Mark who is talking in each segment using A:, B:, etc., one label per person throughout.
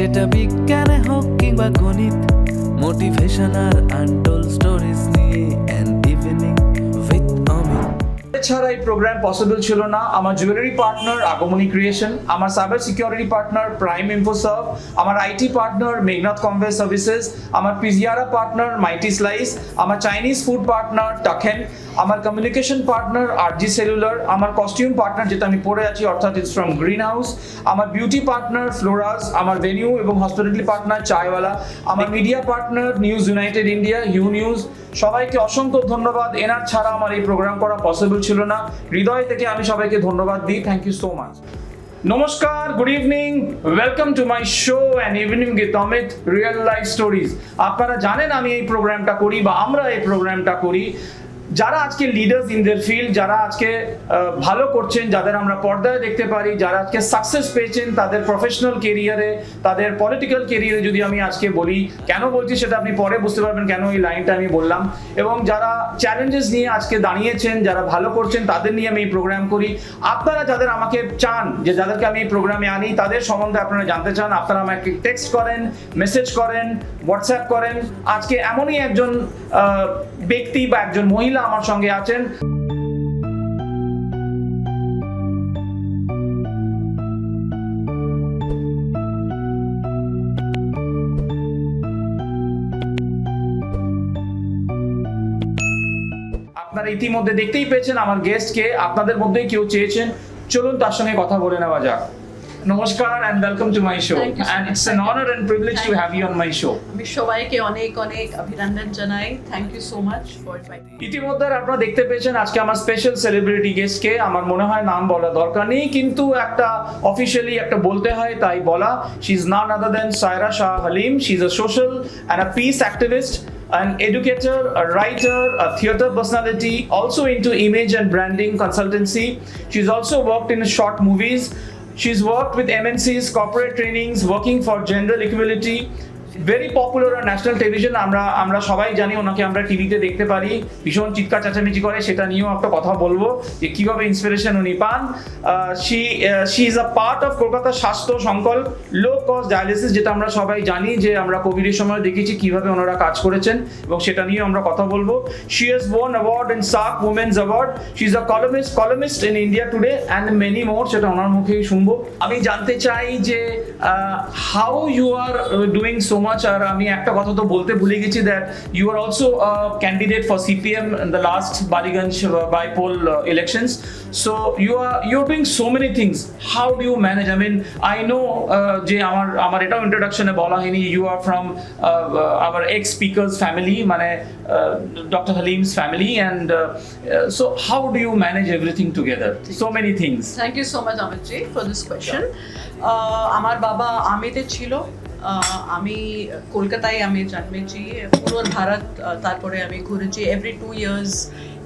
A: সেটা বিজ্ঞানে হোক কিংবা গণিত, মোটিভেশন আর আনটোল্ড স্টোরিজ নিয়ে অ্যান ইভিনিং উইথ অমিত।
B: এছাড়া এই প্রোগ্রাম পসিবল ছিল না আমার জুয়েলারি পার্টনার আগমনী ক্রিয়েশন, আমার cyber security partner Prime Infoserv, আমার আইটি পার্টনার মেঘনাথ কনভে সার্ভিসেস, আমার পিজিয়ারা পার্টনার মাইটি স্লাইস, আমার চাইনিজ ফুড পার্টনার টাকেন, আমার কমিউনিকেশন পার্টনার আরজি সেলুলার, আমার কস্টিউম পার্টনার যেটা আমি পরে আছি অর্থাৎ ইটস ফ্রম গ্রিন হাউস, আমার বিউটি পার্টনার ফ্লোরাস, আমার ভেনিউ এবং হসপিটালিটি পার্টনার চায়ওয়ালা, আমার media partner news United India U news. সবাইকে অসংখ্য ধন্যবাদ। এনার ছাড়া আমার এই প্রোগ্রাম করা পসিবল ছিল না। হৃদয় থেকে আমি সবাইকে ধন্যবাদ দিই। Thank you so much. নমস্কার, good evening, welcome to my show and evening with Amit, real life stories. আপনারা জানেন আমি এই প্রোগ্রামটা করি বা আমরা এই প্রোগ্রামটা করি যারা আজকে লিডার্স ইন দেয়ার ফিল্ড, যারা আজকে ভালো করছেন, যাদের আমরা পর্দায় দেখতে পারি, যারা আজকে সাকসেস পেয়েছেন তাদের প্রফেশনাল কেরিয়ারে, তাদের পলিটিক্যাল কেরিয়ারে। যদি আমি আজকে বলি, কেন বলছি সেটা আপনি পরে বুঝতে পারবেন কেন এই লাইনটা আমি বললাম। এবং যারা চ্যালেঞ্জেস নিয়ে আজকে দাঁড়িয়েছেন, যারা ভালো করছেন, তাদের নিয়ে আমি এই প্রোগ্রাম করি। আপনারা যাদের আমাকে চান, যে যাদেরকে আমি এই প্রোগ্রামে আনি, তাদের সম্বন্ধে আপনারা জানতে চান, আপনারা আমাকে টেক্সট করেন, মেসেজ করেন, হোয়াটসঅ্যাপ করেন। আজকে এমনই একজন ব্যক্তি বা একজন মহিলা আমার সঙ্গে আছেন। আপনারা ইতিমধ্যে দেখতেই পেয়েছেন আমার গেস্টকে, আপনাদের মধ্যেই কেউ চেয়েছেন, চলুন তার সঙ্গে কথা বলে নেওয়া যাক। নমস্কার and welcome to my show, and it's an honor and privilege to have you on my show.
C: আমি সবাইকে অনেক অনেক অভিনন্দন জানাই। Thank you so much for inviting.
B: ইতিমধ্যে আপনারা দেখতে পেয়েছেন আজকে আমার স্পেশাল সেলিব্রিটি গেস্টকে। আমার মনে হয় নাম বলা দরকার নেই, কিন্তু একটা অফিশিয়ালি একটা বলতে হয়, তাই বলা। She is none other than Saira Shah Halim. She is a social and a peace activist, an educator, a writer, a theatre personality, also into image and branding consultancy. She's also worked in short movies. She's worked with MNCs, corporate trainings, working for gender equality. Very popular আর national television. আমরা সবাই জানি ওনাকে, আমরা টিভিতে দেখতে পারি, ভীষণ চিৎকার চেঁচামেচি করে। সেটা নিয়েও একটা কথা বলবো যে কীভাবে ইন্সপিরেশন উনি পান। She is a part of Kolkata স্বাস্থ্য সংকল্প লো কস্ট ডায়ালিসিস, যেটা আমরা সবাই জানি যে আমরা কোভিডের সময় দেখেছি কীভাবে ওনারা কাজ করেছেন, এবং সেটা নিয়েও আমরা কথা বলবো। She has won award in সাক women's award. She is a columnist in India Today and many more, সেটা ওনার মুখেই শুনবো। আমি জানতে চাই যে how you are doing so much, আর আমি একটা কথা তো বলতে ভুলে গেছি, that you are also a candidate for CPM in the last Baliganj by-poll elections. So you're doing so many things. How do you manage? I mean, I know যে আমার এটাও ইন্ট্রোডাকশনে বলা হয়নি, you are from our ex-speaker's family, মানে Dr. Halim's family, and so how do you manage everything together? So many things.
C: Thank you so much Amit ji for this question. আমার বাবা আমিতে ছিল, আমি কলকাতায় আমি জন্মেছি, পুরো ভারত তারপরে আমি ঘুরেছি। Every 2 years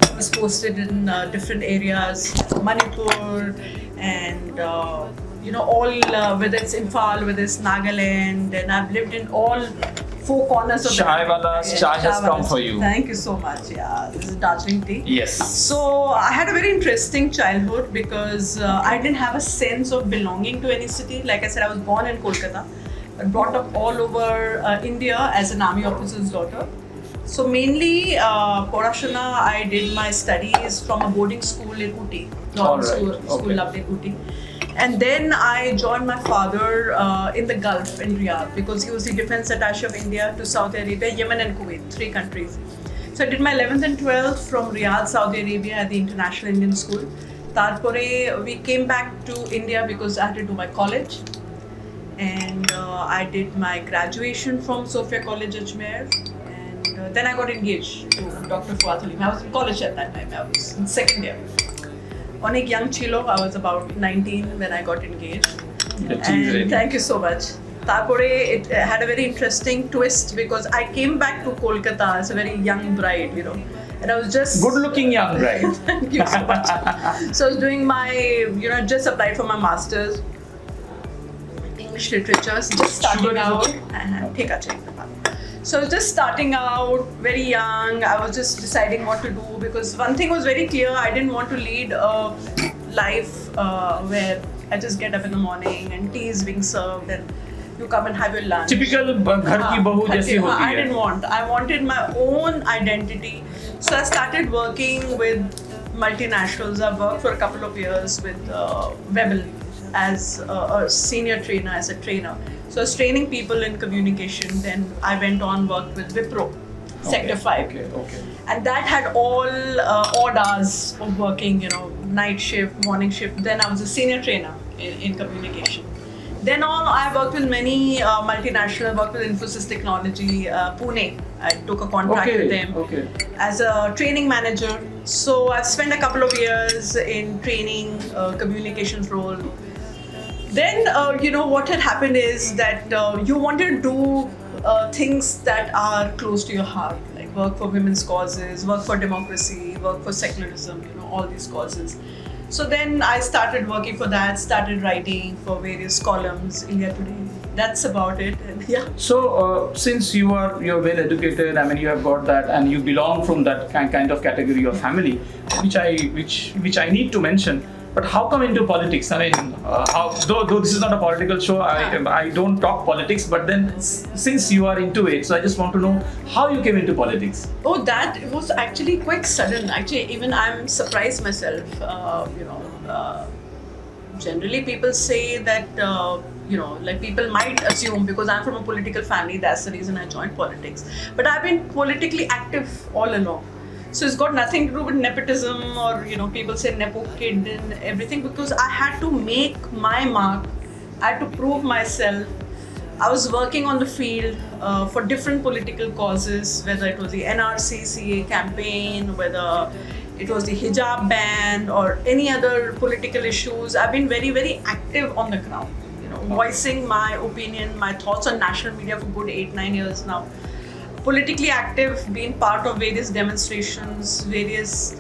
C: I was posted in different areas, Manipur and you know all whether it's Imphal, whether it's Nagaland, and I've lived in all 4 corners of
B: Chai has come for you.
C: Thank you so much. Yeah, this is Darjeeling tea.
B: Yes.
C: So I had a very interesting childhood because I didn't have a sense of belonging to any city. Like I said, I was born in Kolkata, but brought up all over India as an army officer's daughter. So mainly Porashana, I did my studies from a boarding school in Ooty, school loved in Ooty. And then I joined my father in the Gulf in Riyadh, because he was the defense attaché of India to Saudi Arabia, Yemen and Kuwait, 3 countries. So I did my 11th and 12th from Riyadh, Saudi Arabia at the International Indian School. Tarpore we came back to India because I had to do my college. And I did my graduation from Sophia College, Ajmer. And then I got engaged to Dr. Fuad Halim. I was in college at that time. I was in 2nd year. Onek young chilo. I was about 19 when I got engaged. And thank you so much. Tarpore it had a very interesting twist because I came back to Kolkata as a very young bride, you know. And I was just
B: good-looking young bride.
C: Thank you so much. So I was doing my, you know, just applied for my master's. English literature, just starting out. So just starting out, very young, I was just deciding what to do, because one thing was very clear, I didn't want to lead a life where I just get up in the morning and tea is being served and You come and have your lunch.
B: Typical घर की बहू जैसी होती
C: I
B: है.
C: didn't want. I wanted my own identity. So I started working with multinationals. I worked for a couple of years with Webel as a senior trainer, as a trainer. So I was training people in communication. Then I went on, worked with Wipro, Sector 5.
B: Okay.
C: And that had all odd hours of working, night shift, morning shift. Then I was a senior trainer in communication. Then on, I worked with many multinational, worked with Infosys Technology, Pune. I took a contract with them as a training manager. So I've spent a couple of years in training, communications role. Then, what had happened is that you wanted to do things that are close to your heart, like work for women's causes, work for democracy, work for secularism, all these causes. So then I started working for that, started writing for various columns, India Today. That's about it. And yeah.
B: So since you're well educated, I mean you have got that, and you belong from that kind of category of family, which I need to mention. But how come into politics? I mean, though this is not a political show, I don't talk politics. But then, since you are into it, so I just want to know how you came into politics.
C: Oh, that was actually quite sudden. Actually, even I'm surprised myself. Generally, people say that like people might assume because I'm from a political family, that's the reason I joined politics. But I've been politically active all along. So it's got nothing to do with nepotism or people say nepo kid and everything, because I had to make my mark. I had to prove myself. I was working on the field for different political causes, whether it was the NRC CA campaign, whether it was the hijab ban or any other political issues. I've been very, very active on the ground, voicing my opinion, my thoughts on national media for good 8-9 years now. Politically active, being part of various demonstrations, various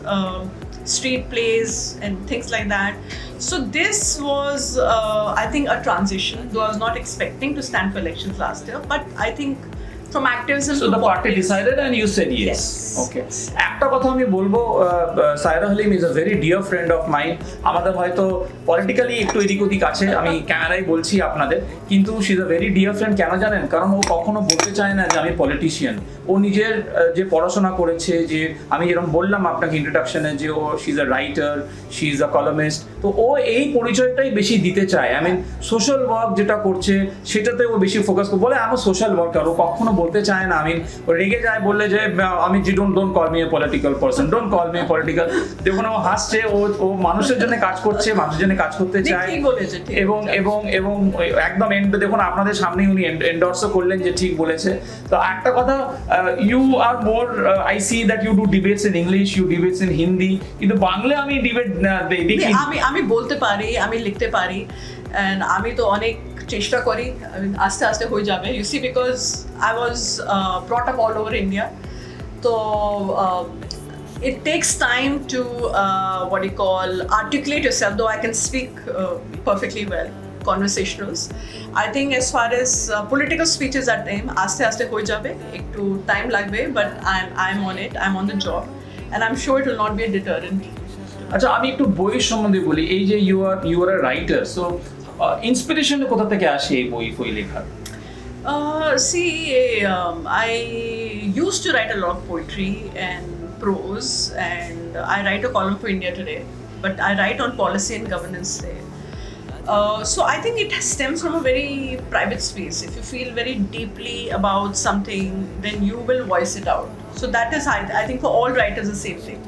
C: street plays and things like that. So this was, I think, a transition, though I was not expecting to stand for elections last year, but I think from activism
B: so
C: to
B: the party
C: politics.
B: decided and you said yes. Okay. একটা কথা আমি বলবো, Saira Halim is a very dear friend of mine. আমাদের হয়তো politically একটু এদিক ওদিক আছে, আমি ক্যামেরায় বলছি আপনাদের, কিন্তু she is a very dear friend. কেন জানেন? কারণ ও কখনো বলতে চায় না যে আমি পলিটিশিয়ান। ও নিজের যে পড়াশোনা করেছে, যে আমি যেরকম বললাম আপনাকে ইন্ট্রোডাকশনে, যে ও she is a writer, she is a columnist, তো ও এই পরিচয়টাই বেশি দিতে চায়। আই মিন সোশ্যাল ওয়ার্ক যেটা করছে সেটাতে ও বেশি ফোকাস করে, বলে আমি সোশ্যাল ওয়ার্কার। ও কখনো বলতে চায় না, আমি রেগে যায় বললে যে আমি don't call me a political person, don't call me political. দেখুন ও হাসছে, ও মানুষের জন্য কাজ করছে, মানুষের জন্য কাজ করতে চায়। এবং একদম এন্ড দেখুন আপনাদের সামনে উনি এন্ডোর্সও করলেন যে ঠিক বলেছে। তো একটা কথা, you are more, I see that you do debates in English, you debates in Hindi, কিন্তু বাংলা আমি ডিবেট দেখি।
C: আমি বলতে পারি, আমি লিখতে পারি, এন্ড আমি তো অনেক চেষ্টা করি, আস্তে আস্তে হয়ে যাবে। You see, because I was brought up all over India, তো it takes time to what you call articulate yourself, though I can speak perfectly well, conversationals. I think as far as political speeches are time, aste aste hoye jabe, ekটু time lagbe, but I'm on it, I'm on the job, and I'm sure it will not be a deterrent.
B: আচ্ছা, আমি একটু বইয়ের সম্বন্ধে বলি। এই যে you are a writer, so inspiration কোথা থেকে আসে এই বই লেখার?
C: See, I used to write a lot of poetry and prose, and I write a column for India Today, but I write on policy and governance there. So I think it stems from a very private space. If you feel very deeply about something, then you will voice it out. So that is, I think for all writers, the same thing.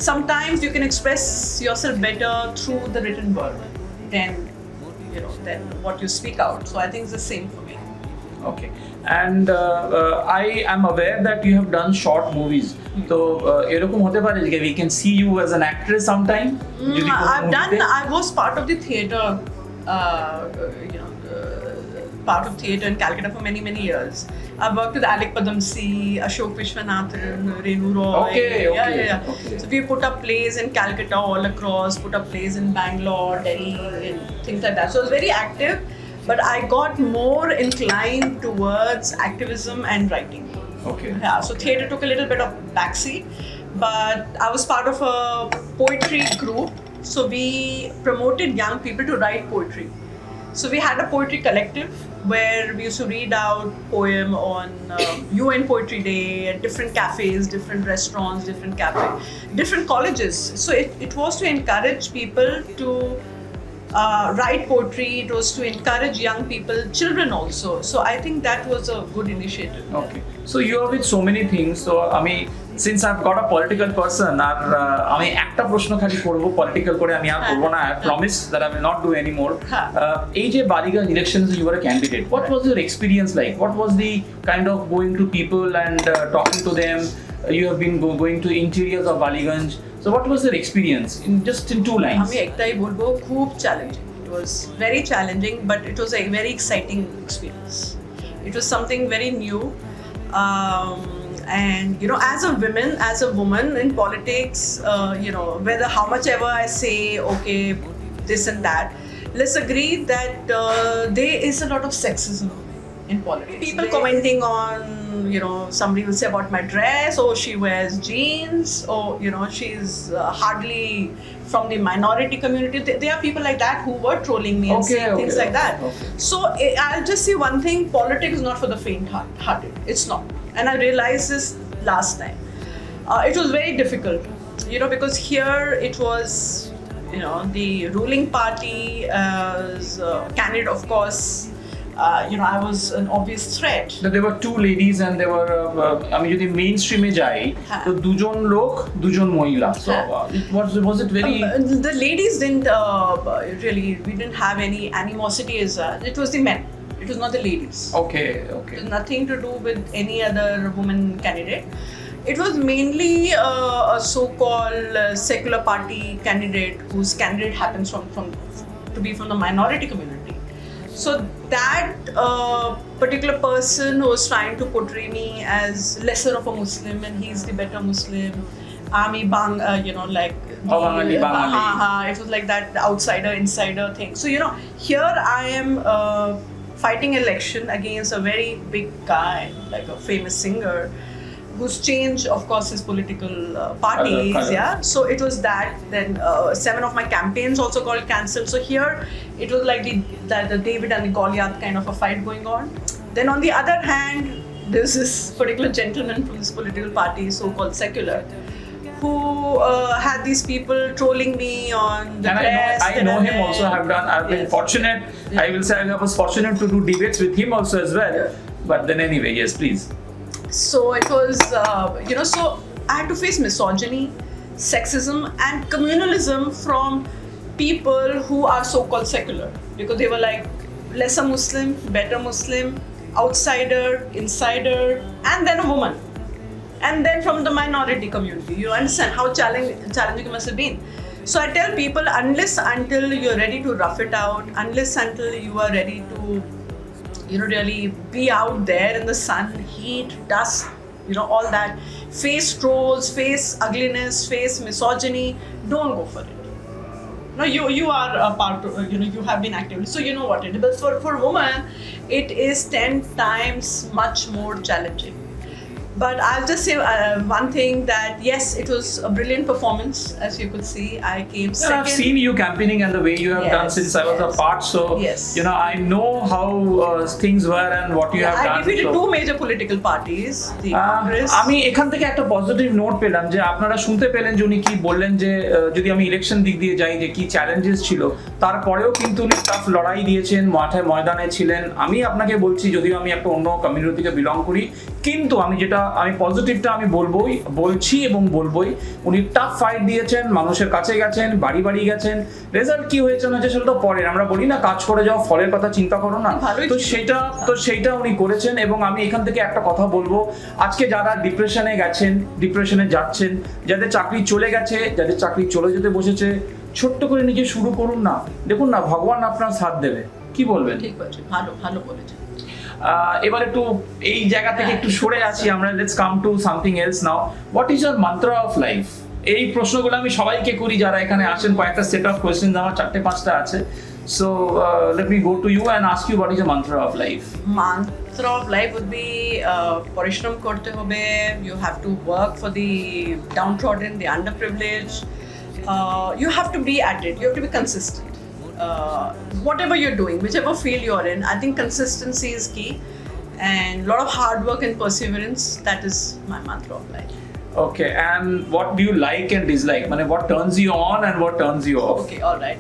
C: Sometimes you can express yourself better through the written word than what you speak out. So I think it's the same for me.
B: Okay. And I am aware that you have done short movies. So এরকম হতে পারে যে we can see you as an actress sometime?
C: I was part of the theatre, part of theatre in Calcutta for many years. I've worked with Alec Padamsee, Ashok Vishwanathan, Renu Roy.
B: Okay.
C: So we put up plays in Calcutta all across, put up plays in Bangalore, Delhi, and things like that. So I was very active, but I got more inclined towards activism and writing.
B: Okay.
C: Yeah, so theatre took a little bit of backseat, but I was part of a poetry group. So we promoted young people to write poetry. So we had a poetry collective where we used to read out poem on UN Poetry Day at different cafes, different restaurants, different colleges. So it was to encourage people to write poetry. It was to encourage young people, children also. So I think that was a good initiative.
B: Okay. So you are with so many things. So since I've got a political person, আর আমি একটা প্রশ্ন খালি করব political করে আমি আর করব না. I promise that I will not do anymore. এই যে Ballygunge elections you were a candidate. What was your experience like? What was the kind of going to people and talking to them? You have been going to interiors of Baliganj. So what was your experience in 2 lines?
C: আমি একটাই বলবো, খুব challenging. It was very challenging, but it was a very exciting experience. It was something very new. And you know, as a woman in politics, you know, whether how much ever I say okay this and that, let's agree that there is a lot of sexism in politics. People commenting on, you know, somebody will say about my dress, or she wears jeans, or you know, she's hardly from the minority community. There are people like that who were trolling me and saying things like that.
B: Okay.
C: So I'll just say one thing: politics is not for the faint-hearted. It's not, and I realized this last time. It was very difficult, you know, because here it was, you know, the ruling party as candidate, of course. You know, I was an obvious threat.
B: There were 2 ladies and there were আমি যদি মেইনস্ট্রিমে যাই তো দুজন লোক দুজন মহিলা. So was it very
C: the ladies didn't really, we didn't have any animosity as it was the men. It was not the ladies.
B: Okay.
C: Nothing to do with any other woman candidate. It was mainly a so-called secular party candidate whose candidate happens to be from the minority community. So that particular person who was trying to portray me as lesser of a Muslim and he's the better Muslim, you know, like it was like that outsider insider thing. So you know, here I am fighting election against a very big guy, like a famous singer, who's changed, of course, his political parties. Yeah. So it was that. Then 7 of my campaigns also got cancelled. So here it was like the David and the Goliath kind of a fight going on. Then on the other hand, there's this particular gentleman from this political party, so-called secular, who had these people trolling me on the press.
B: I know him also. I've been fortunate.
C: Yeah.
B: I will say I was fortunate to do debates with him also as well.
C: Yeah.
B: But then anyway, yes, please.
C: So it was, you know, so I had to face misogyny, sexism, and communalism from people who are so-called secular, because they were like lesser Muslim, better Muslim, outsider, insider, and then a woman. And then from the minority community. You understand how challenging it must have been. So I tell people, unless until you're ready to rough it out, unless until you are ready to, you know, really be out there in the sun, heat, dust, you know, all that, face trolls, face ugliness, face misogyny, don't go for it. No, you are a part of, you know, you have been active, so you know what it is. But for women, it is 10 times much more challenging. But I'll just say one thing, that yes, it was a brilliant performance. As you could see, I came second.
B: I've seen you campaigning and the way you have done since I was a part. So, you know, I know how things were and what you have done.
C: I defeated two major political parties, the Congress.
B: আমি এখান থেকে একটা positive note পেলাম যে আপনারা শুনতে পেলেন যে উনি কি বললেন যে যদি আমি ইলেকশন দিক দিয়ে যাই যে কি চ্যালেঞ্জেস ছিল, তারপরেও কিন্তু উনি টাফ লড়াই দিয়েছেন, মাঠে ময়দানে ছিলেন। আমি আপনাকে বলছি, যদিও আমি একটা অন্য কমিউনিটি থেকে বিলং করি, কিন্তু আমি পজিটিভটা আমি বলছি এবং বলবোই, উনি টাফ ফাইট দিয়েছেন, মানুষের কাছে গেছেন, বাড়ি বাড়ি গেছেন। রেজাল্ট কি হয়েছে না হয়েছে সেটা তো পরে, আমরা বলি না কাজ করে যাও, ফলের কথা চিন্তা করো না, তো সেইটা উনি করেছেন। এবং আমি এখান থেকে একটা কথা বলবো, আজকে যারা ডিপ্রেশনে গেছেন, ডিপ্রেশনে যাচ্ছেন, যাদের চাকরি চলে গেছে, যাদের চাকরি চলে যেতে বসেছে, ছোট্ট করে নিজে শুরু করুন না, দেখুন না ভগবান আপনার সাথ দেবে। কি বলবেন?
C: ঠিক আছে, ভালো ভালো বলেছেন।
B: এবার একটু এই জায়গা থেকে একটু সরে আসি আমরা, let's come to something else now. What is your mantra of life? এই প্রশ্নগুলো আমি সবাইকে করি যারা এখানে আসেন, কয়েকটা সেট অফ কোয়েশ্চেন আমার 4-5টা আছে। So let me go to you and ask you what is your mantra of life?
C: Mantra of life would be parishram korte hobe. You have to work for the downtrodden, the underprivileged. You have to be at it. You have to be consistent. whatever you're doing, whichever field you're in, I think consistency is key, and a lot of hard work and perseverance. That is my mantra of life.
B: Okay, and what do you like and dislike? What turns you on and what turns you off?
C: Okay, all right.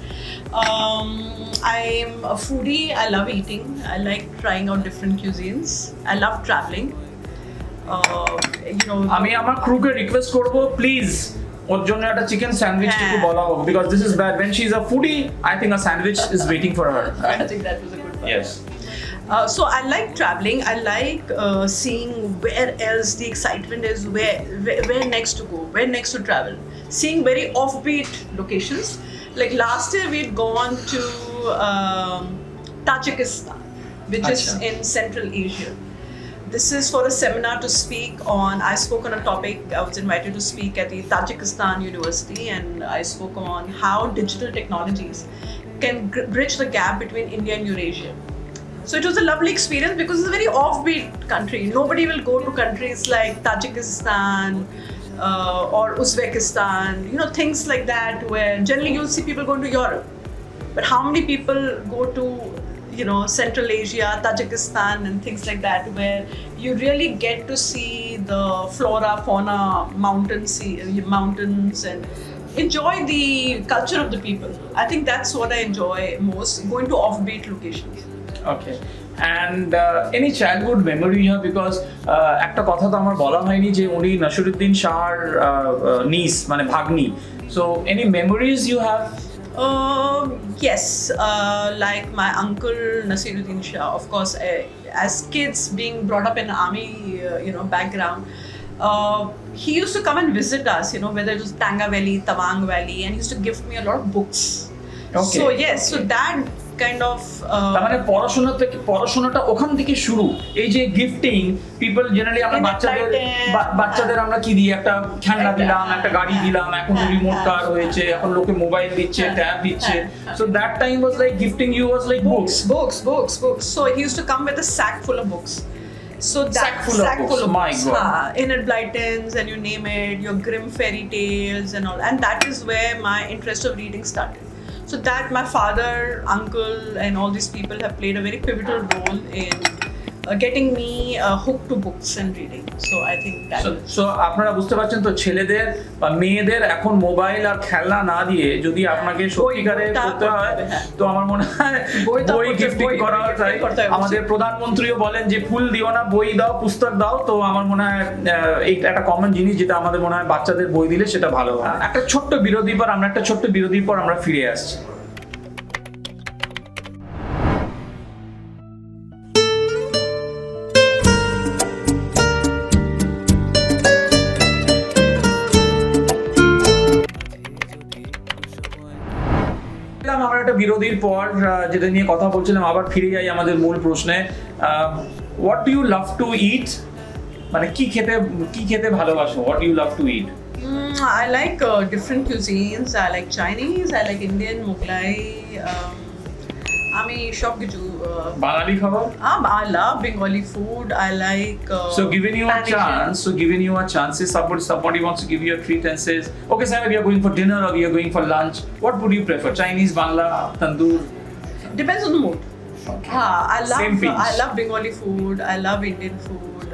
C: I'm a foodie. I love eating. I like trying out different cuisines. I love traveling.
B: আমি আমার ক্রুকে request করব please ওর জন্য একটা chicken sandwich একটু বলা হোক, because this is bad when she is a foodie. I think a sandwich is waiting for her.
C: I think that was a good one.
B: Yes.
C: So I like traveling. I like seeing where else the excitement is, where next to go, where next to travel. Seeing very offbeat locations. Like last year we'd gone to Tajikistan, which is in Central Asia. This is for a seminar to speak on. I spoke on a topic. I was invited to speak at the Tajikistan University, and I spoke on how digital technologies can bridge the gap between India and Eurasia. So it was a lovely experience because it's a very offbeat country. Nobody will go to countries like Tajikistan or Uzbekistan, things like that, where generally you'll see people going to Europe. But how many people go to Central Asia, Tajikistan and things like that, where you really get to see the flora, fauna, mountains and enjoy the culture of the people. I think that's what I enjoy most, going to offbeat locations.
B: Okay. And any childhood memory you have, because একটা কথা তো আমার বলা হয়নি যে উনি নাসিরুদ্দিন শাহর নিস ভাগ্নি, so any memories you have?
C: Yes, like my uncle Nasiruddin Shah, of course, as kids being brought up in army, background, he used to come and visit us, whether it was Tanga Valley, Tawang Valley, and he used to gift me a lot of books.
B: Okay.
C: So yes, so that kind of
B: পড়াশোনাটা ওখান থেকে শুরু। এই যে gifting, people generally আমরা বাচ্চাদের আমরা কি দিই, একটা খেলনা দিলাম, একটা গাড়ি দিলাম, এখন রিমোট কার হয়েছে, এখন লোকে মোবাইল দিচ্ছে, ট্যাব দিচ্ছে, so that time was like gifting you was like books.
C: So he used to come with a sack full of books. So that
B: sack full of books. My God.
C: Enid Blytons and you name it, your Grimm fairy tales and all, and that is where my interest of reading started. So that my father, uncle and all these people have played a very pivotal role in getting me hooked to books and reading. So I think that
B: so আপনারা বুঝতে পারছেন তো, ছেলেদের বা মেয়েদের এখন mobile আর খেলনা না দিয়ে যদি আপনাকে সত্যিকারে করতে হয়, তো আমার মনে হয় বই গিফটিং করা হয়। আমাদের প্রধানমন্ত্রীও বলেন যে ফুল দিও না, বই দাও, পুস্তক দাও। তো আমার মনে হয় এইটা একটা কমন জিনিস, যেটা আমাদের মনে হয় বাচ্চাদের বই দিলে সেটা ভালো হয়। একটা ছোট্ট বিরতির পর আমরা ফিরে আসছি। আমরা একটা বিরতির পর যেটা নিয়ে কথা বলছিলাম, আবার ফিরে যাই আমাদের মূল প্রশ্নে। What do you love to eat? কি খেতে ভালোবাসো? What do you love to eat?
C: I like different cuisines. I like Chinese, I like Indian, Mughlai. আমি সব কিছু
B: বাঙালি খাবার।
C: I love Bengali food. I like
B: so given you a chance, if somebody wants to give you a treat and says, okay Saira, we are going for dinner or we are going for lunch, what would you prefer? Chinese, Bangla, tandoor?
C: Depends on the mood.
B: Okay.
C: I love Bengali food. I love Indian food.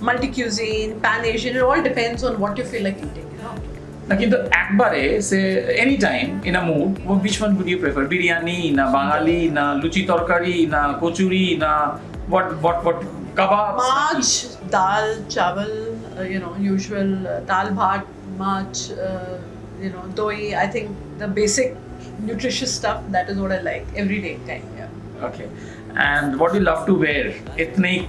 C: Multi cuisine, pan Asian. It all depends on what you feel like eating.
B: না কিন্তু একবারে সে any time in a mood, which one would you prefer? Biryani না বাঙালি না লুচি তরকারি না কচুরি না what kebab?
C: Much, dal, chawal, usual dal bhat, mach, doi. I think the basic nutritious stuff, that is what I like everyday kind. Yeah.
B: Okay. And what do you love to wear? Ethnic,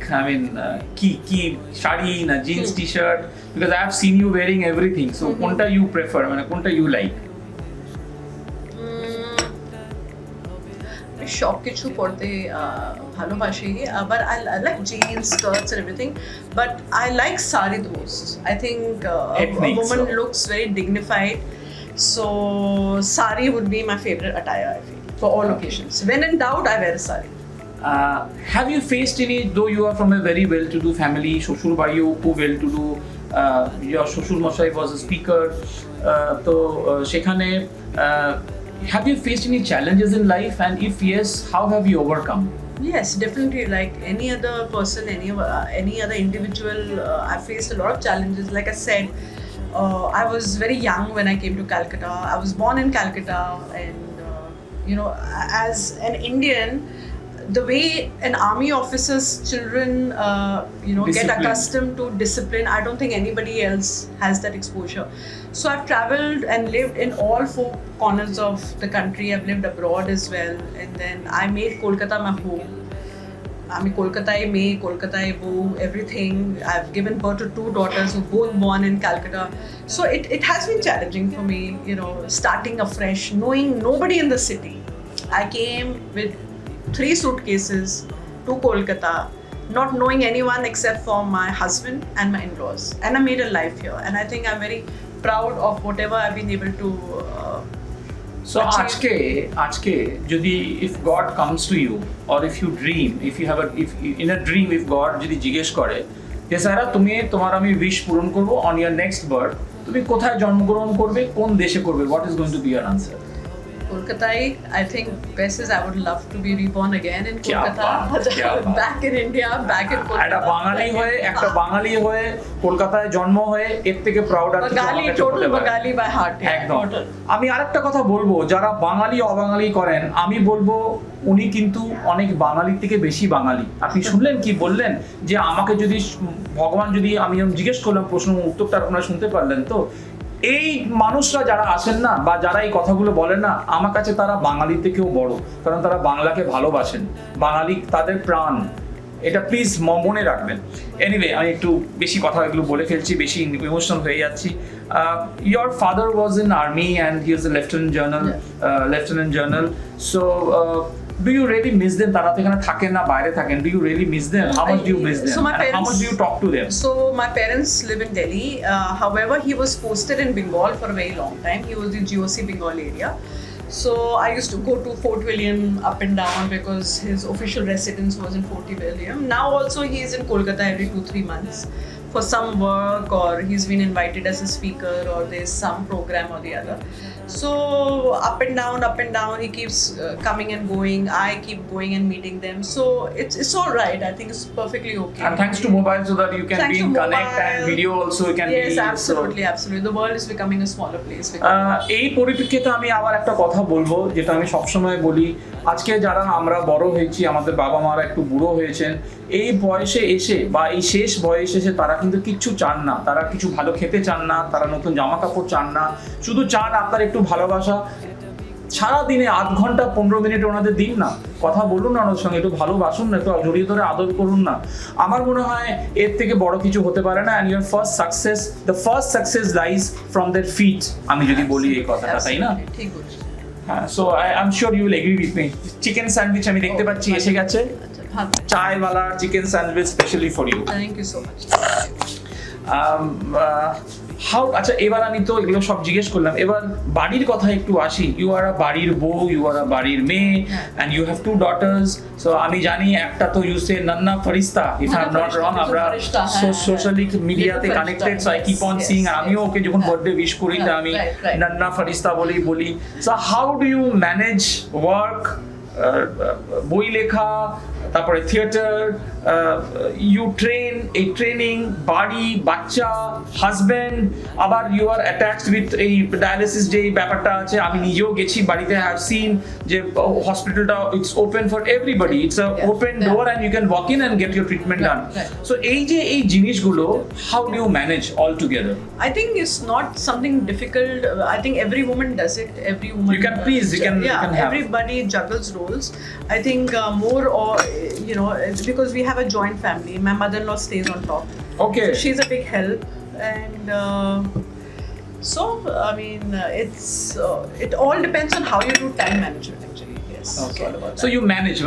B: ki shari na jeans t-shirt, because I have seen you wearing everything. So konta you prefer? Konta you like?
C: সব কিছু পরতে ভালোবাসি, but I like jeans, skirts and everything, but I like sari the most. I think a woman looks very dignified, so sari would be my favorite attire, I feel, for all occasions. When in doubt, I wear a sari.
B: Have you faced any, though you are from a very well-to-do family, Shoshur Baiyo খুব well-to-do, your Shoshur Moshai was a speaker, তো সেখানে have you faced any challenges in life, and if yes, how have you overcome?
C: Yes, definitely. Like any other person, any other individual, I faced a lot of challenges. Like I said, I was very young when I came to Calcutta. I was born in Calcutta, and as an Indian, the way an army officer's children, get
B: Discipline.
C: accustomed to discipline, I don't think anybody else has that exposure. So I've traveled and lived in all four corners of the country. I've lived abroad as well, and then I made Kolkata my home. I mean, Kolkata I made, Kolkata I boo, everything. I've given birth to two daughters who both born in Calcutta. So it has been challenging for me, starting afresh, knowing nobody in the city. I came with 3 suitcases to Kolkata, not knowing anyone except for my husband and my in-laws. And I made a life here. And I think I'm very proud of whatever I've been able to
B: So আজকে যদি if God comes to you, or if you dream, if in a dream, if God যদি জিজ্ঞেস করে যে সাইরা তোমার আমি wish পূরণ করব on your next birth, তুমি কোথায় জন্মগ্রহণ করবে, কোন দেশে করবে, what is going to be your answer?
C: Kolkata, I think best is I would love to be reborn again in
B: Kya
C: Kolkata.
B: baat.
C: Back in India, back in Kolkata.
B: একটা বাঙালি হয়ে কলকাতায় জন্ম হয়ে এর থেকে প্রাউড আর কিছু আমার
C: Bengali,
B: কাছে
C: total
B: হতে পারে না।
C: Bengali by heart. Yeah,
B: একদম।
C: total.
B: আমি আরেকটা কথা বলবো, যারা বাঙালি অবাঙালি করেন, আমি বলবো উনি কিন্তু অনেক বাঙালির থেকে বেশি বাঙালি। আপনি শুনলেন কি বললেন, যে আমাকে যদি ভগবান যদি, আমি যখন জিজ্ঞেস করলাম প্রশ্ন, উত্তরটা আপনারা শুনতে পারলেন তো? এই মানুষরা যারা আসেন না, বা যারা এই কথাগুলো বলেন না, আমার কাছে তারা বাঙালি থেকেও বড়, কারণ তারা বাংলাকে ভালোবাসেন, বাঙালি তাদের প্রাণ। এটা প্লিজ মনে রাখবেন। এনিওয়ে, আমি একটু বেশি কথা এগুলো বলে ফেলছি, বেশি ইমোশনাল হয়ে যাচ্ছি। Your father was in army and he was a lieutenant general. So do you really miss them? তারা তো এখানে থাকেন না, বাইরে থাকেন। Do you really miss them? How much do you miss them?
C: So my
B: And how much do you talk to them?
C: So my parents live in Delhi. However, he was posted in Bengal for a very long time. He was in GOC Bengal area. So I used to go to Fort William up and down because his official residence was in Fort William. Now also he is in Kolkata every 2-3 months for some work, or he's been invited as a speaker, or there's some program or the other. So up and down, he keeps coming and going. I keep going and meeting them. So it's all right. I think it's perfectly okay.
B: And thanks to mobile, so that you can
C: Thanks
B: be
C: to
B: in connect,
C: mobile.
B: and video also you can be.
C: Yes, absolutely. The world is becoming a smaller place.
B: এই পরিপ্রেক্ষিতে আমি আবার একটা কথা বলবো, যেটা আমি সবসময় বলি, আজকে যারা আমরা বড় হয়েছি, আমাদের বাবা মারা একটু বুড়ো হয়েছেন, এই বয়সে এসে বা এই শেষ বয়সে এসে তারা কিন্তু কিচ্ছু চান না, তারা কিছু ভালো খেতে চান না, তারা নতুন জামা কাপড় চান না, শুধু চান আপনার একটু ভালোবাসা। সারাদিনে 8 ঘন্টা 15 মিনিট ওনাদের দিন না, কথা বলুন না ওনাদের সঙ্গে, একটু ভালোবাসুন না, একটু জড়িয়ে ধরে আদর করুন না। আমার মনে হয় এর থেকে বড় কিছু হতে পারে না। And your the first success lies from their feet, আমি যদি বলি এই কথাটা, তাই না?
C: ঠিক বলছি।
B: হ্যাঁ, so I am sure you will agree with me. Chicken sandwich আমি দেখতে পাচ্ছি এসে গেছে, Chaiwala chicken sandwich specially for you.
C: Thank you so much.
B: আচ্ছা, এবার আমি তো এগুলো সব জিজ্ঞেস করলাম, এবার বাড়ির কথা একটু আসি। ইউ আর আ বাড়ির বউ, ইউ আর আ বাড়ির মেয়ে, and you have 2 daughters. So আমি জানি একটা তো ইউ সে নান্না ফরিস্তা, if I am not wrong. আমরা সোশ্যালি মিডিয়াতে connected, so I keep on seeing. আমিও ওকে যখন বার্থডে উইশ করি, তা আমি নান্না ফরিস্তা বলি। So how do you manage work, বই লেখা, তারপরে থিয়েটার, ইউ এই ট্রেনিং, বাড়ি, বাচ্চা, হাজব্যান্ড, আবার ইউ আর অ্যাটাচড উইথ এই ডায়ালিসিস যে ব্যাপারটা আছে। আমি নিজেও গেছি বাড়িতে, হ্যাভ সিন যে হসপিটালটা it's open for everybody, it's a open door and you can walk in and get your treatment done. So এই যে এই জিনিসগুলো, how do you manage all together?
C: I think it's not something difficult. I think every woman does it. Every woman.
B: You can please, you can have.
C: Everybody juggles roles. I think more, or it's because we have a joint family. My mother-in-law stays on top.
B: Okay.
C: So she's a big help, and so I mean, it all depends on how you do time management. Actually, yes.
B: Okay.
C: It's all about
B: So
C: that.
B: you manage,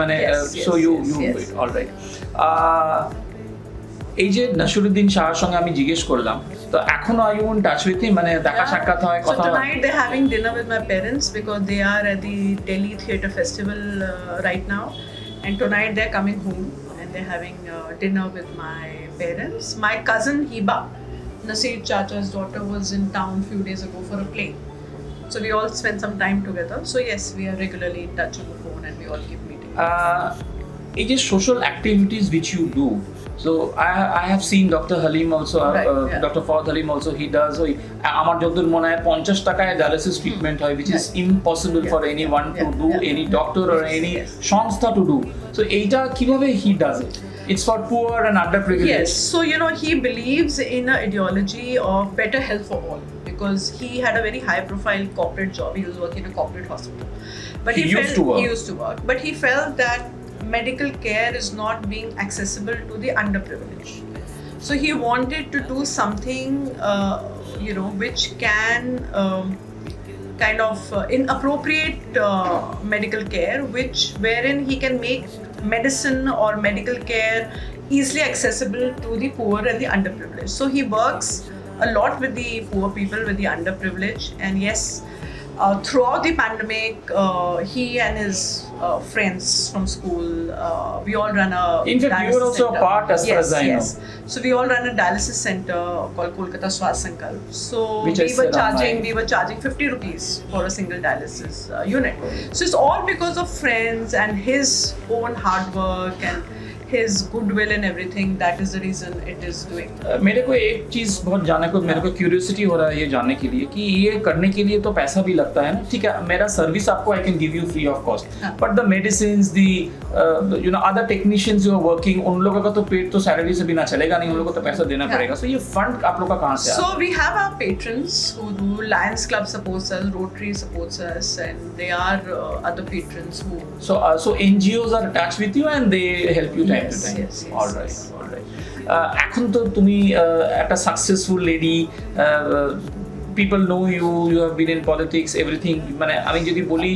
B: so you all right. এই যে নাসিরুদ্দিন শাহর সঙ্গে আমি জিজ্ঞেস করলাম, তো এখনো are you in touch with him, মানে দেখা সাক্ষাৎ হয়,
C: So
B: কথা হয়?
C: tonight they're having dinner with my parents because they are at the Delhi Theatre Festival right now, and tonight they're coming home and they're having dinner with my parents. My cousin Hiba, Nasir Chacha's daughter, was in town a few days ago for a play. So we all spend some time together. So yes, we are regularly in touch on the phone and we all keep meeting.
B: It is social activities which you do. So I have seen Dr. Halim also,
C: Right, yeah.
B: Dr. Fawad Halim also, he does. আমার যতদূর মনে হয় 50 টাকায় dialysis treatment হয়, which is impossible for anyone to do, any doctor or any সংস্থা to do. So এইটা কিভাবে he does it? It's for poor and underprivileged.
C: Yes, so he believes in an ideology of better health for all, because he had a very high profile corporate job. He was working in a corporate hospital. But
B: He used to work.
C: But he felt that medical care is not being accessible to the underprivileged. So he wanted to do something, which can kind of inappropriate medical care, wherein he can make medicine or medical care easily accessible to the poor and the underprivileged. So he works a lot with the poor people, with the underprivileged, and yes, throughout the pandemic, he and his friends from school, we all run a
B: In fact, you were also
C: center.
B: a part as far as I know.
C: So we all run a dialysis center called Kolkata Swasankalp. So
B: Which
C: we
B: is
C: were charging 50 rupees for a single dialysis unit. So it's all because of friends and his own hard work and his goodwill and everything. That is the reason it is doing.
B: मेरे को एक चीज बहुत मेरे को curiosity हो रहा है ये जानने के लिए कि ये करने के लिए तो पैसा भी लगता है ना, ठीक है, मेरा सर्विस आपको I can give you free of cost, but the medicine other technicians जो वर्किंग, उन लोगों का तो पेट तो सैलरी से बिना चलेगा नहीं, उन लोगों को तो पैसा देना पड़ेगा. सो ये फंड आप लोग का कहाँ से आता है?
C: So we have our patrons who do. Lions Club supports us, Rotary supports us, and they are other patrons who.
B: So NGOs are attached with you and they help you time to time.
C: Yes.
B: All right. এখন তো তুমি একটা successful lady, people know you have been in politics, everything, মানে আমি যদি বলি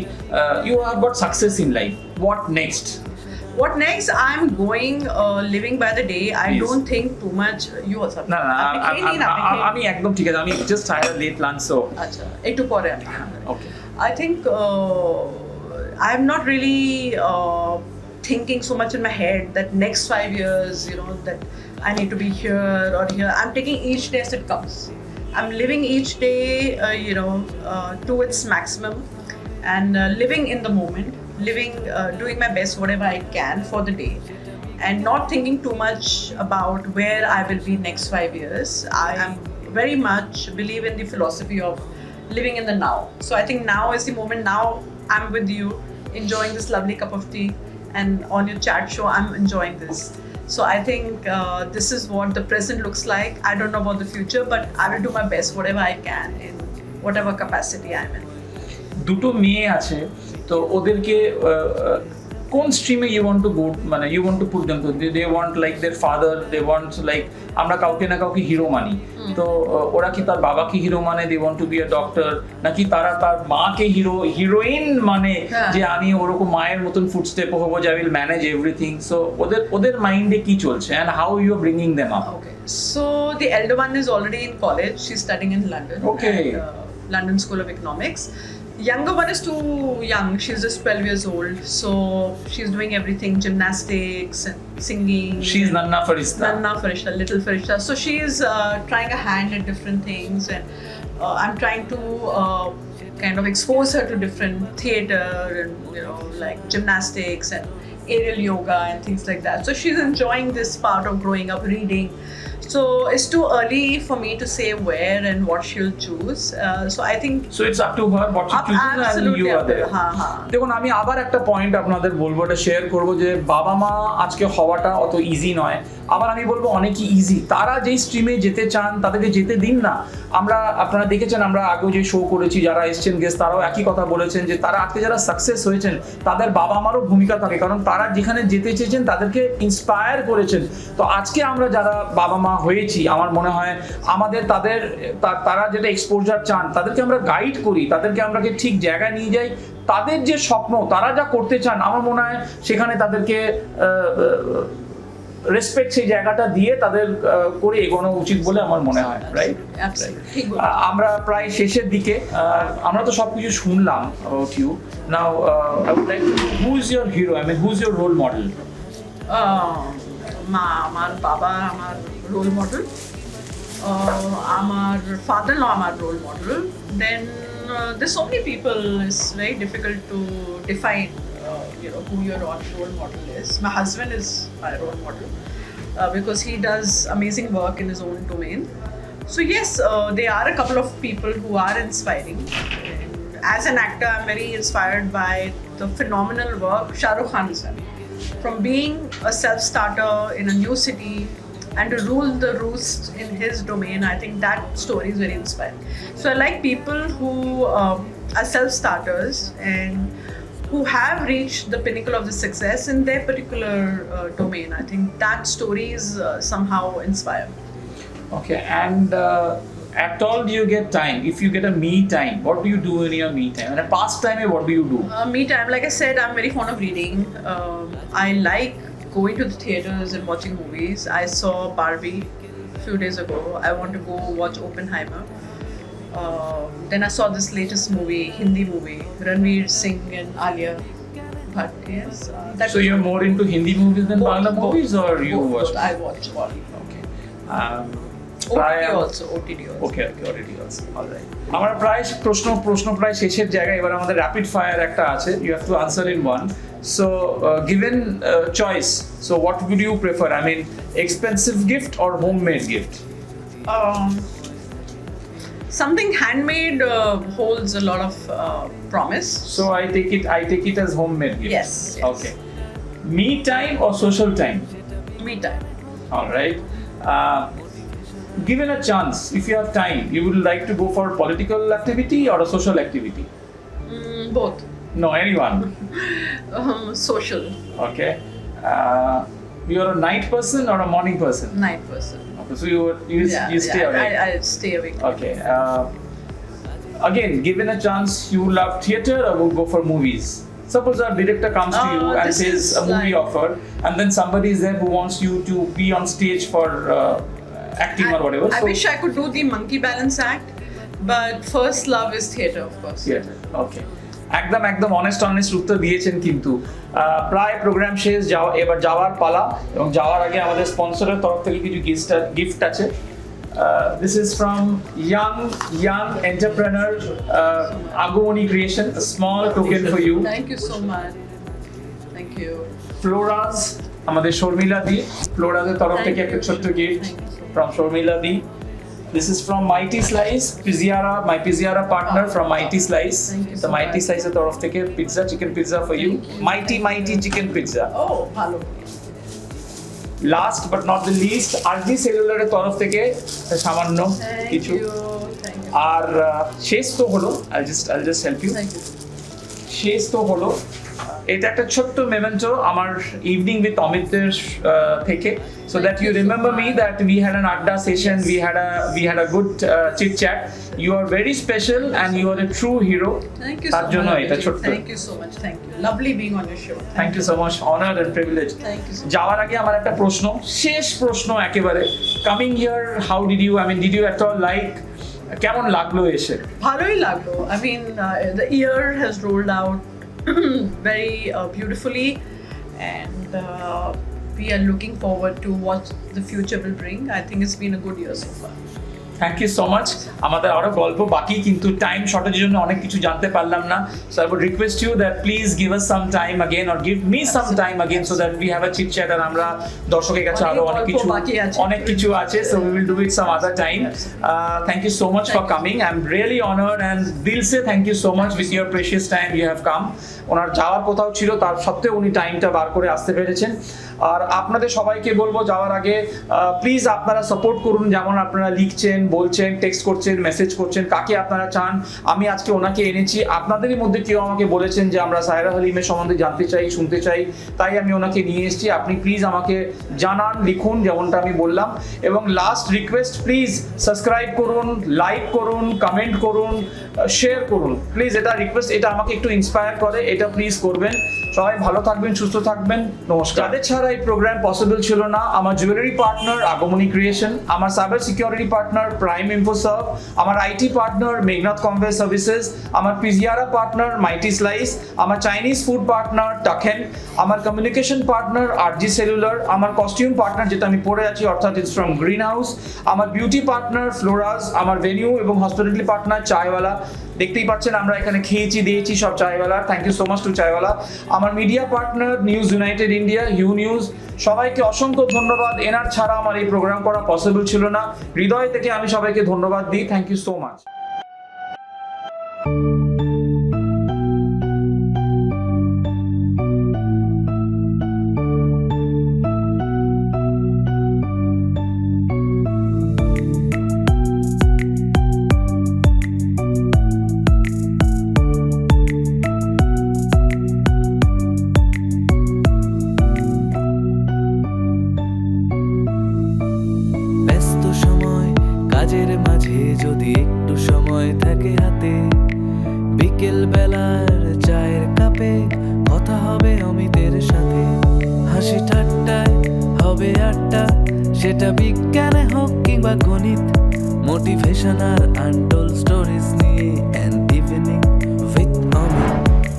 B: you have got success in life, what next?
C: What next? I'm going living by the day. I
B: Please.
C: don't think too much. You also.
B: না আমি একদম ঠিক আছে, আমি just had a late lunch, so
C: আচ্ছা একটু পরে আমি
B: okay.
C: I think I'm not really thinking so much in my head that next 5 years, that I need to be here or here. I'm taking each day as it comes. I'm living each day, to its maximum, and living in the moment, doing my best whatever I can for the day, and not thinking too much about where I will be next 5 years. I am very much believe in the philosophy of living in the now. So I think now is the moment. Now I'm with you, enjoying this lovely cup of tea, and on your chat show I'm enjoying this. So I think this is what the present looks like. I don't know about the future, but I will do my best whatever I can in whatever capacity I'm in.
B: দুটো মেয়ে আছে, তো ওদেরকে কোন স্ট্রিমে you want to go, মানে you want to put them to, they want like their father, they want like আমরা কাউকে না কাউকে হিরো মানি, তো ওরা কি তার বাবাকে হিরো মানে they want to be a doctor, নাকি তারা তার মাকে হিরোইন মানে যে আমি ওরকম মায়ের মতন ফুটস্টেপ হবো, যে I will manage everything. So ওদের মাইন্ডে কি চলছে and how you are bringing them up?
C: Okay, so the elder one is already in college. She's studying in London.
B: Okay.
C: At London School of Economics. Younger one is too young. She's just 12 years old. So she's doing everything, gymnastics and singing.
B: She's Nanna Farishta.
C: Nanna Farishta, little Farishta. So she's trying a hand at different things, and I'm trying to kind of expose her to different theatre and like gymnastics and aerial yoga and things like that. So she's enjoying this part of growing up, reading. So it's too early for me to say where and what she'll choose. So I think.
B: So it's up to her what she chooses and you are there. দেখুন আমি আবার একটা point আপনাদের বলবো, এটা share করবো, যে বাবা মা আজকে হওয়াটা অত ইজি নয়. আবার আমি বলবো অনেকই ইজি. তারা যেই স্ট্রিমে যেতে চান তাদেরকে যেতে দিন না. আপনারা দেখেছেন, আমরা আগেও যে শো করেছি, যারা এসছেন গেস্ট তারাও একই কথা বলেছেন, যে তারা আজকে যারা সাকসেস হয়েছেন তাদের বাবা মারও ভূমিকা থাকে, কারণ তারা যেখানে যেতে চেয়েছেন তাদেরকে ইন্সপায়ার করেছেন. তো আজকে আমরা যারা বাবা মা হয়েছি, আমার মনে হয় আমাদের তারা যেটা এক্সপোজার চান তাদেরকে আমরা গাইড করি, তাদেরকে আমরা ঠিক জায়গায় নিয়ে যাই. তাদের যে স্বপ্ন, তারা যা করতে চান, আমার মনে হয় সেখানে তাদেরকে রেসপেক্ট, সেই জায়গাটা দিয়ে তাদের করে এগোনো উচিত বলে আমার মনে হয়. রাইট? আমরা প্রায় শেষের দিকে. আমরা তো সবকিছু শুনলাম about you. Now I would like, who is your hero? I mean, who is your role model?
C: আমার বাবা আমার রোল মডেল, আমার ফাদার ল আমার role model, then There's so many people. It's very difficult to define, who your role model is. My husband is my role model because he does amazing work in his own domain. So yes, there are a couple of people who are inspiring. And as an actor, I'm very inspired by the phenomenal work Shah Rukh Khan has done. From being a self-starter in a new city and to rule the roost in his domain, I think that story is very inspiring. So I like people who are self-starters and who have reached the pinnacle of the success in their particular domain. I think that stories somehow inspire.
B: Okay, and at all do you get time? If you get a me time, what do you do in your me time? And a pastime, what do you do?
C: Me time, like I said, I'm very fond of reading. I like going to the theaters and watching movies. I saw Barbie a few days ago. I want to go watch Oppenheimer. Then I saw this latest movie, Hindi movie, Ranveer Singh and Alia Bhatt. Yes.
B: So you're more into Hindi movies than Bangla movies, or you watch?
C: I watch all.
B: Okay.
C: OTT also.
B: Okay, OTT also. All right. আমরা প্রায় প্রশ্ন প্রায় শেষের জায়গায়, এবার আমাদের rapid fire একটা আছে, you have to answer in one. So given choice, so what would you prefer? I mean, expensive gift or homemade gift?
C: Something handmade holds a lot of promise.
B: So I take it as homemade gift.
C: Yes.
B: Okay. Me time or social time?
C: Me time.
B: All right. Given a chance, if you have time, you would like to go for political activity or a social activity?
C: Both.
B: No, anyone.
C: Social.
B: Okay. You're a night person or a morning person?
C: Night person.
B: Okay, so you stay awake.
C: I stay awake.
B: Okay. Again, given a chance, you love theatre or would go for movies? Suppose a director comes to you and says a movie offer, and then somebody is there who wants you to be on stage for acting or whatever.
C: I wish I could do the monkey balance act, but first love is theatre, of course.
B: Theatre. Okay. একদম honest উত্তর দিয়েছেন, কিন্তু প্রায় programme শেষ, এবার যাওয়ার পালা, এবং যাওয়ার আগে আমাদের স্পন্সরের তরফ থেকে কিছু গিফট আছে। This is from young entrepreneur Agumoni Creation, a small token for you.
C: Thank you so much. Thank you.
B: Floras, আমাদের শর্মিলা দি, ফ্লোরাজের তরফ থেকে একটা ছোট্ট gift from Sharmila the. This is from Mighty Slice, my Pizziara partner from Mighty Slice. The Mighty Slice এর তরফ থেকে chicken pizza for you. Mighty chicken pizza.
C: Oh, ভালো।
B: Last but not the least, RG Cellular এর তরফ থেকে সামান্য কিছু। আর শেষ তো হলো, I'll just help you.
C: Thank you.
B: শেষ তো হলো, এটা একটা ছোট্ট মেমেন্টো আমার ইভিনিং উইথ অমিতের থেকে, so that you remember me that we had an adda session, we had a good chit chat. You are very special and you are a true hero.
C: Thank you
B: তার
C: so
B: জন্য
C: much.
B: এটা ছোট্ট।
C: Thank you so much. Thank you. Lovely being on your show.
B: Thank you so much. Honored and privileged.
C: Thank you so much.
B: যাওয়ার আগে আমার একটা প্রশ্ন, শেষ প্রশ্ন একেবারে, coming here, how did you, did you at all like, কেমন লাগলো এসে?
C: ভালোই লাগলো. The year has rolled out very beautifully, and we are looking forward to what the future will bring. I think it's been a good year so far.
B: Thank you so much. আমাদের আরো গল্প বাকি, কিন্তু time শর্টেজের জন্য অনেক কিছু জানতে পারলাম না। So I would request you that please give us some time again or give me some time again so that we have a chit chat, আর আমরা দর্শকের কাছে আরো অনেক কিছু আছে। So we will do it some other time. Thank you so much for coming. I am really honoured and দিল সে thank you so much with your precious time you have come. ওনার যাওয়ার কোথাও ছিল, তার সত্ত্বেও উনি টাইমটা বার করে আসতে পেরেছেন। আর আপনাদের সবাইকে বলবো যাওয়ার আগে প্লিজ আপনারা সাপোর্ট করুন, যেমন আপনারা লিখছেন, বলছেন, টেক্সট করছেন, মেসেজ করছেন, কাকে আপনারা চান। আমি আজকে ওনাকে এনেছি, আপনাদেরই মধ্যে কেউ আমাকে বলেছেন যে আমরা সায়রা হালিমের সম্বন্ধে জানতে চাই, শুনতে চাই, তাই আমি ওনাকে নিয়ে এসেছি। আপনি প্লিজ আমাকে জানান, লিখুন, যেমনটা আমি বললাম। এবং লাস্ট রিকোয়েস্ট, প্লিজ সাবস্ক্রাইব করুন, লাইক করুন, কমেন্ট করুন, শেয়ার করুন, প্লিজ। এটা রিকোয়েস্ট, এটা আমাকে একটু ইন্সপায়ার করে, এটা প্লিজ করবেন। সবাই ভালো থাকবেন, সুস্থ থাকবেন, নমস্কার। যাদের ছাড়া এই প্রোগ্রাম পসিবল ছিল না, আমার জুয়েলারি পার্টনার আগমনী ক্রিয়েশন, আমার cyber security partner Prime Infoserv, আমার আইটি পার্টনার মেঘনাথ কনভে সার্ভিসেস, আমার পিজিয়ারা পার্টনার মাইটি স্লাইস, আমার চাইনিজ ফুড পার্টনার টাকেন, আমার কমিউনিকেশন পার্টনার আরজি সেলুলার, আমার কস্টিউম পার্টনার যেটা আমি পরে আছি অর্থাৎ ইটস ফ্রম গ্রিন হাউস, আমার বিউটি পার্টনার ফ্লোরাজ, আমার ভেনিউ এবং হসপিটালিটি পার্টনার চায়ওয়ালা, দেখতেই পাচ্ছেন আমরা এখানে খেয়েছি দিয়েছি সব Chaiwala. Thank you so much to Chaiwala. আমার media partner news United India, U news, সবাইকে অসংখ্য ধন্যবাদ। এনার ছাড়া আমার এই প্রোগ্রাম করা পসিবল ছিল না। হৃদয় থেকে আমি সবাইকে ধন্যবাদ দিই। Thank you so much.
A: ব্যস্ত সময় কাজের মাঝে যদি একটু সময় থাকে হাতে, বিকেল বেলার চায়ের কাপে কথা হবে অমিতের সাথে। হাসি ঠাট্টায় হবে আড্ডা, সেটা বিজ্ঞানে হোক কিংবা গণিত, মোটিভেশন আর আন্টো